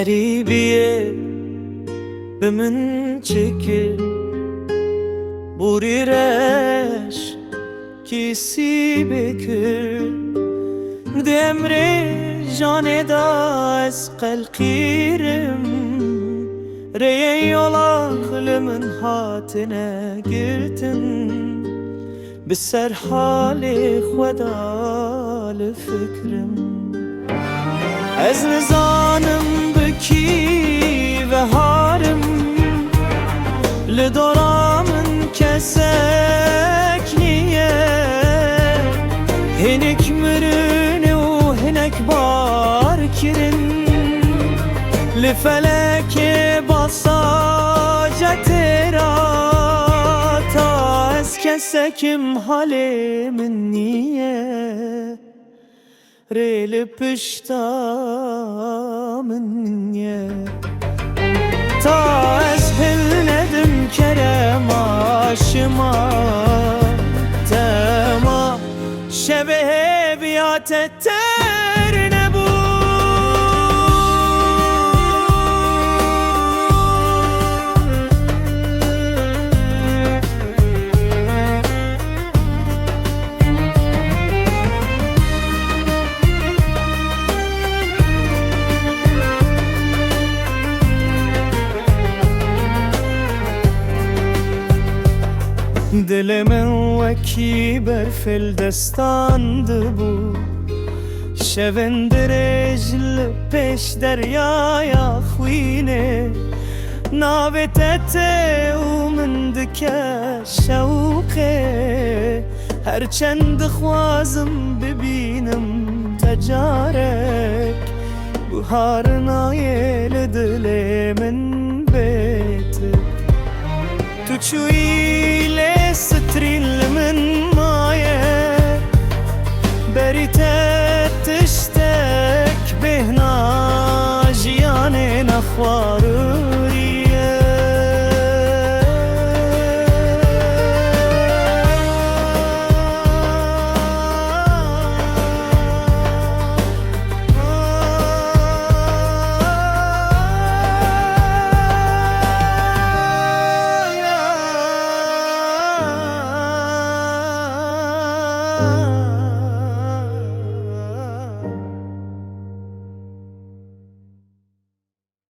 غريبية بمن شكل بوري رش كيسي بكل دمري جاني داس قلقيرم ريي يولاخل من هاتنا قلتن بسر حالي خدا لفكرم از نزانم بکی و هارم لدارامن کسک نیه هنک مرن و هنک بار کرن لفلک باساجت را تا از کسکم حال من نیه ريل پشتا من يه تا اسهل ندم کرم آشما تما شبه بیات تر نبود دل من وکی برفل دستاند بو شوند رجل پیش دریایا خوینه ناوتت و من دکه شوقه هرچند خوازم ببینم تجارک بهار نایل دل من بیت تو چویله